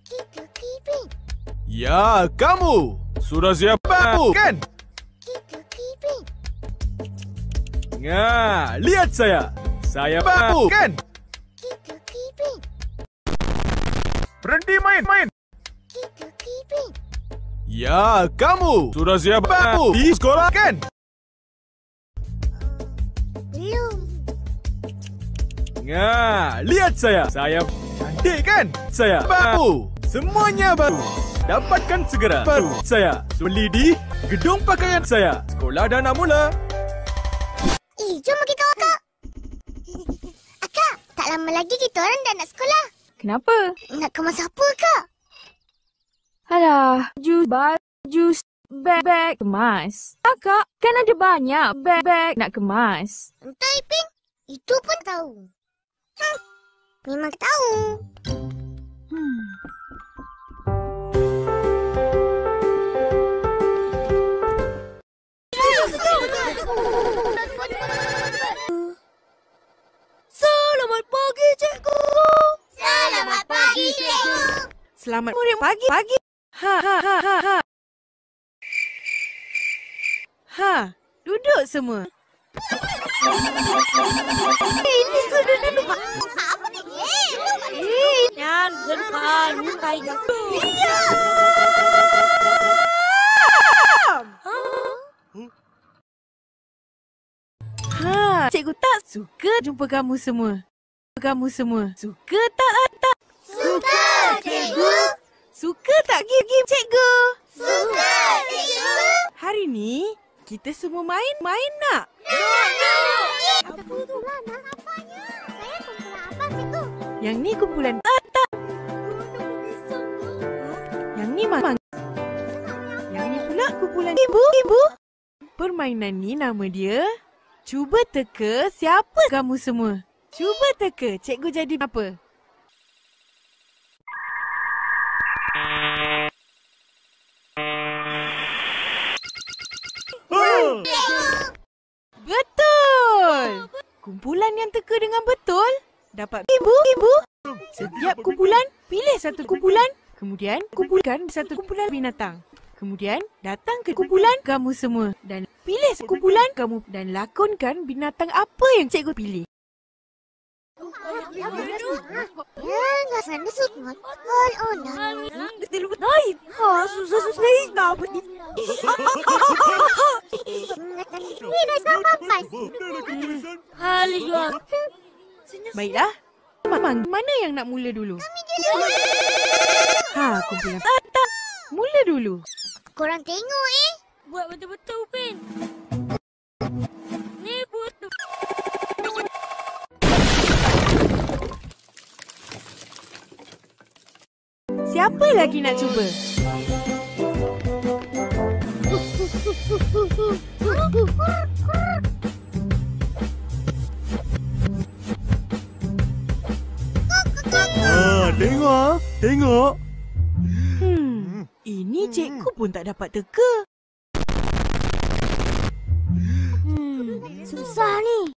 Kita kiping. Ya, kamu. Sudah siap kan? Kita kiping. Nah, lihat saya. Saya babu kan? Kita kiping. Berhenti main. Kita kiping. Ya, kamu. Sudah siap babu di sekolah kan? Belum. Nah, lihat saya. Saya cantik kan? Saya babu. Semuanya baru. Dapatkan segera. Baru saya beli di gedung pakaian saya. Sekolah dah nak mula. Jom kita akak. Akak, tak lama lagi kita orang dah nak sekolah. Kenapa? Nak kemas apa, Kak? Alah, baju, beg kemas. Kakak, kan ada banyak beg nak kemas. Entah, Iping. Itu pun tahu. Memang tahu. Selamat pagi, cikgu. Selamat pagi, cikgu. Selamat pagi. Ha, duduk semua. Ini sudah duduk. Apa ni? Yan, depan. Iya. Ha, cikgu tak suka jumpa kamu semua. Suka tak? Suka, cikgu. Suka tak game cikgu? Suka, cikgu. Hari ni kita semua main nak? Apa tu lah? Nak apanya? Saya kumpulan apa, cikgu? Yang ni kumpulan tak. Yang ni mamang. Yang ni pula kumpulan ibu. Permainan ni nama dia Cuba teka siapa kamu semua. Cuba teka cikgu jadi apa? Betul! Kumpulan yang teka dengan betul dapat ibu. Setiap kumpulan pilih satu kumpulan, kemudian kumpulkan satu kumpulan binatang. Kemudian datang ke kumpulan kamu semua dan pilih kumpulan kamu dan lakonkan binatang apa yang cikgu pilih. Nak sana semua. Susah nak apa ni? Ini dah sampai. Baiklah. Mamang, mana yang nak mula dulu? Kumpulan tak. Mula dulu. Korang tengok Buat betul-betul, Pin. Ni betul. Siapa lagi nak cuba? Tengok. Ini cikgu pun tak dapat teka. Susah ni.